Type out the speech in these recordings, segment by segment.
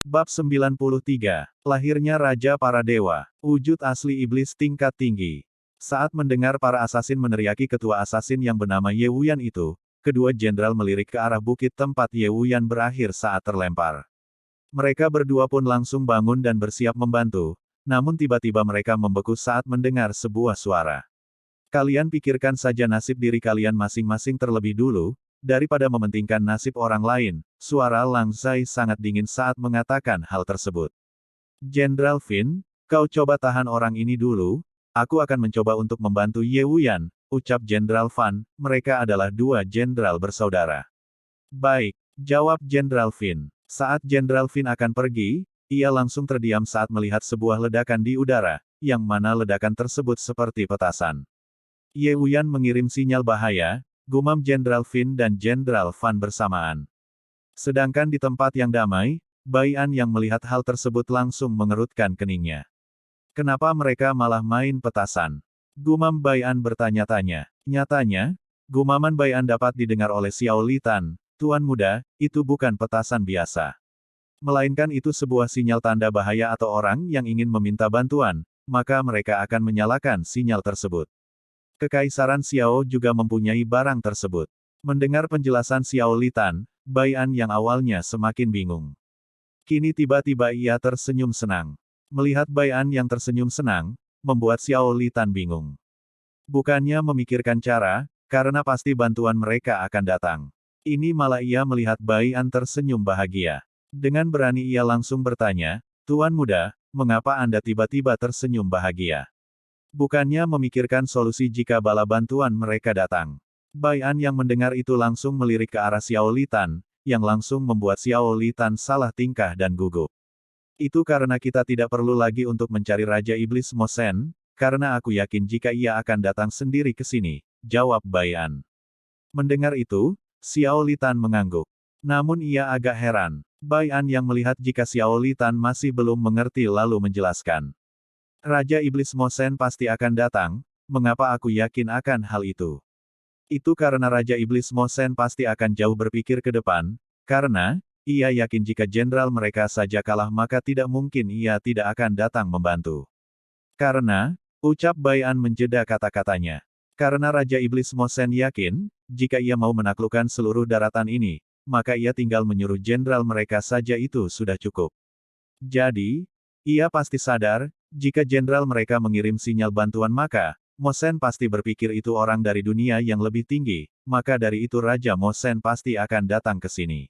Bab 93. Lahirnya Raja Para Dewa. Wujud asli iblis tingkat tinggi. Saat mendengar para asasin meneriaki ketua asasin yang bernama Ye Wuyan itu, kedua jenderal melirik ke arah bukit tempat Ye Wuyan berakhir saat terlempar. Mereka berdua pun langsung bangun dan bersiap membantu, namun tiba-tiba mereka membeku saat mendengar sebuah suara. Kalian pikirkan saja nasib diri kalian masing-masing terlebih dulu, daripada mementingkan nasib orang lain. Suara Lang Zai sangat dingin saat mengatakan hal tersebut. Jenderal Fin, kau coba tahan orang ini dulu, aku akan mencoba untuk membantu Ye Wuyan, ucap Jenderal Fan, mereka adalah dua jenderal bersaudara. Baik, jawab Jenderal Fin. Saat Jenderal Fin akan pergi, ia langsung terdiam saat melihat sebuah ledakan di udara, yang mana ledakan tersebut seperti petasan. Ye Wuyan mengirim sinyal bahaya, gumam Jenderal Fin dan Jenderal Fan bersamaan. Sedangkan di tempat yang damai, Bai An yang melihat hal tersebut langsung mengerutkan keningnya. Kenapa mereka malah main petasan? Gumam Bai An bertanya-tanya. Nyatanya, gumaman Bai An dapat didengar oleh Xiao Li Tan, Tuan Muda, itu bukan petasan biasa. Melainkan itu sebuah sinyal tanda bahaya atau orang yang ingin meminta bantuan, maka mereka akan menyalakan sinyal tersebut. Kekaisaran Xiao juga mempunyai barang tersebut. Mendengar penjelasan Xiao Li Tan, Bai An yang awalnya semakin bingung. Kini tiba-tiba ia tersenyum senang. Melihat Bai An yang tersenyum senang, membuat Xiao Li Tan bingung. Bukannya memikirkan cara, karena pasti bantuan mereka akan datang. Ini malah ia melihat Bai An tersenyum bahagia. Dengan berani ia langsung bertanya, Tuan Muda, mengapa Anda tiba-tiba tersenyum bahagia? Bukannya memikirkan solusi jika bala bantuan mereka datang. Bai An yang mendengar itu langsung melirik ke arah Xiao Li Tan, yang langsung membuat Xiao Li Tan salah tingkah dan gugup. Itu karena kita tidak perlu lagi untuk mencari Raja Iblis Mo Shen, karena aku yakin jika ia akan datang sendiri ke sini, jawab Bai An. Mendengar itu, Xiao Li Tan mengangguk. Namun ia agak heran. Bai An yang melihat jika Xiao Li Tan masih belum mengerti lalu menjelaskan. Raja Iblis Mo Shen pasti akan datang, mengapa aku yakin akan hal itu? Itu karena Raja Iblis Mo Shen pasti akan jauh berpikir ke depan, karena, ia yakin jika jenderal mereka saja kalah maka tidak mungkin ia tidak akan datang membantu. Karena, ucap Bai An menjeda kata-katanya. Karena Raja Iblis Mo Shen yakin, jika ia mau menaklukkan seluruh daratan ini, maka ia tinggal menyuruh jenderal mereka saja itu sudah cukup. Jadi, ia pasti sadar, jika jenderal mereka mengirim sinyal bantuan maka, Mo Shen pasti berpikir itu orang dari dunia yang lebih tinggi, maka dari itu Raja Mo Shen pasti akan datang ke sini.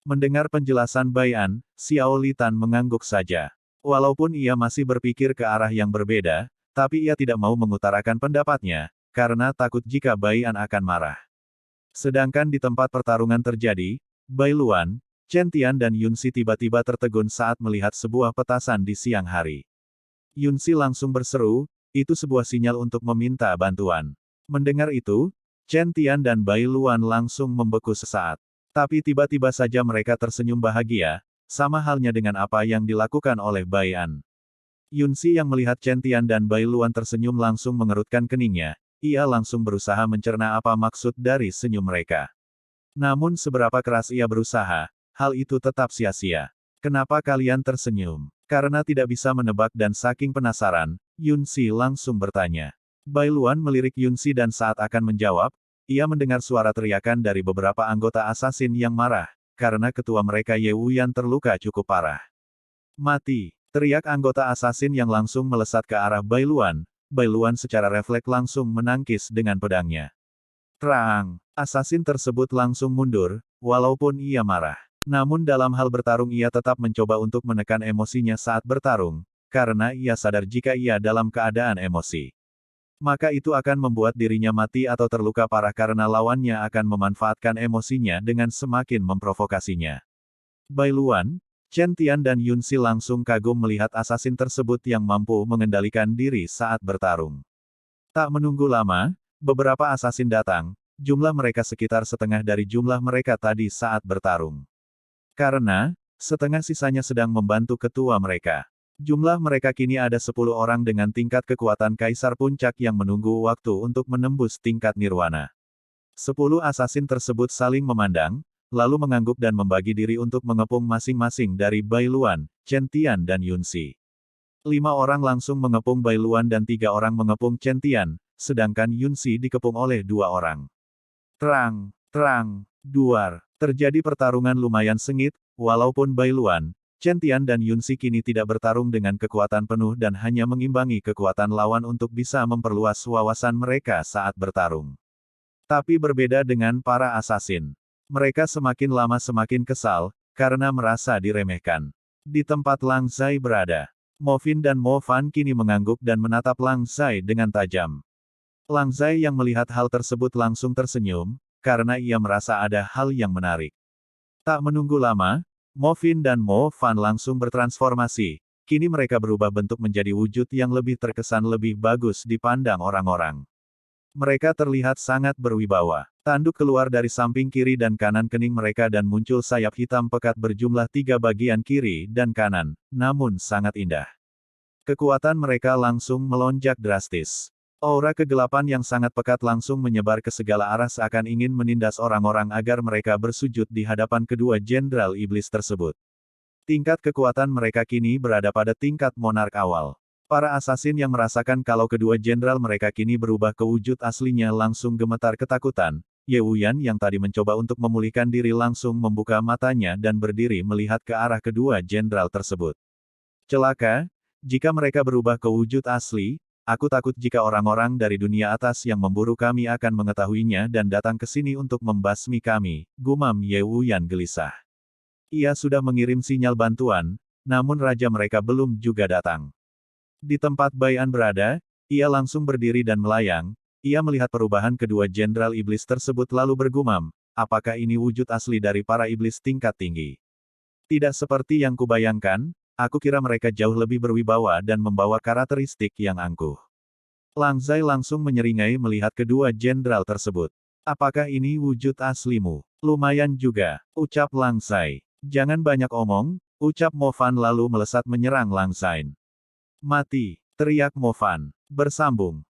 Mendengar penjelasan Bai An, Xiao Li Tan mengangguk saja. Walaupun ia masih berpikir ke arah yang berbeda, tapi ia tidak mau mengutarakan pendapatnya, karena takut jika Bai An akan marah. Sedangkan di tempat pertarungan terjadi, Bai Luan, Chen Tian dan Yun Si tiba-tiba tertegun saat melihat sebuah petasan di siang hari. Yun Si langsung berseru, itu sebuah sinyal untuk meminta bantuan. Mendengar itu, Chen Tian dan Bai Luan langsung membeku sesaat. Tapi tiba-tiba saja mereka tersenyum bahagia, sama halnya dengan apa yang dilakukan oleh Bai An. Yun Si yang melihat Chen Tian dan Bai Luan tersenyum langsung mengerutkan keningnya, ia langsung berusaha mencerna apa maksud dari senyum mereka. Namun seberapa keras ia berusaha, hal itu tetap sia-sia. Kenapa kalian tersenyum? Karena tidak bisa menebak dan saking penasaran, Yun Si langsung bertanya. Bai Luan melirik Yun Si dan saat akan menjawab, ia mendengar suara teriakan dari beberapa anggota asasin yang marah, karena ketua mereka Ye Wuyan terluka cukup parah. Mati! Teriak anggota asasin yang langsung melesat ke arah Bai Luan. Bai Luan secara refleks langsung menangkis dengan pedangnya. Terang! Asasin tersebut langsung mundur, walaupun ia marah. Namun dalam hal bertarung ia tetap mencoba untuk menekan emosinya saat bertarung, karena ia sadar jika ia dalam keadaan emosi, maka itu akan membuat dirinya mati atau terluka parah karena lawannya akan memanfaatkan emosinya dengan semakin memprovokasinya. Bai Luan, Chen Tian dan Yun Si langsung kagum melihat asasin tersebut yang mampu mengendalikan diri saat bertarung. Tak menunggu lama, beberapa asasin datang, jumlah mereka sekitar setengah dari jumlah mereka tadi saat bertarung. Karena, setengah sisanya sedang membantu ketua mereka. Jumlah mereka kini ada 10 orang dengan tingkat kekuatan Kaisar Puncak yang menunggu waktu untuk menembus tingkat Nirwana. 10 asasin tersebut saling memandang, lalu mengangguk dan membagi diri untuk mengepung masing-masing dari Bai Luan, Chen Tian dan Yun Si. 5 orang langsung mengepung Bai Luan dan 3 orang mengepung Chen Tian, sedangkan Yun Si dikepung oleh 2 orang. Terang, terang, duar. Terjadi pertarungan lumayan sengit, walaupun Bai Luan, Chen Tian dan Yun Si kini tidak bertarung dengan kekuatan penuh dan hanya mengimbangi kekuatan lawan untuk bisa memperluas wawasan mereka saat bertarung. Tapi berbeda dengan para asasin. Mereka semakin lama semakin kesal, karena merasa diremehkan. Di tempat Lang Zai berada, Mo Fin dan Mo Fan kini mengangguk dan menatap Lang Zai dengan tajam. Lang Zai yang melihat hal tersebut langsung tersenyum, karena ia merasa ada hal yang menarik. Tak menunggu lama, Mo Fin dan Mo Fan langsung bertransformasi. Kini mereka berubah bentuk menjadi wujud yang lebih terkesan lebih bagus dipandang orang-orang. Mereka terlihat sangat berwibawa. Tanduk keluar dari samping kiri dan kanan kening mereka dan muncul sayap hitam pekat berjumlah 3 bagian kiri dan kanan, namun sangat indah. Kekuatan mereka langsung melonjak drastis. Aura kegelapan yang sangat pekat langsung menyebar ke segala arah seakan ingin menindas orang-orang agar mereka bersujud di hadapan kedua jenderal iblis tersebut. Tingkat kekuatan mereka kini berada pada tingkat monark awal. Para asasin yang merasakan kalau kedua jenderal mereka kini berubah ke wujud aslinya langsung gemetar ketakutan. Ye Wuyan yang tadi mencoba untuk memulihkan diri langsung membuka matanya dan berdiri melihat ke arah kedua jenderal tersebut. Celaka, jika mereka berubah ke wujud asli, aku takut jika orang-orang dari dunia atas yang memburu kami akan mengetahuinya dan datang ke sini untuk membasmi kami, gumam Ye Wuyan gelisah. Ia sudah mengirim sinyal bantuan, namun raja mereka belum juga datang. Di tempat Bai An berada, ia langsung berdiri dan melayang. Ia melihat perubahan kedua jenderal iblis tersebut lalu bergumam, apakah ini wujud asli dari para iblis tingkat tinggi? Tidak seperti yang kubayangkan, aku kira mereka jauh lebih berwibawa dan membawa karakteristik yang angkuh. Lang Zai langsung menyeringai melihat kedua jenderal tersebut. Apakah ini wujud aslimu? Lumayan juga, ucap Lang Zai. Jangan banyak omong, ucap Mo Fan lalu melesat menyerang Lang Zai. Mati, teriak Mo Fan. Bersambung.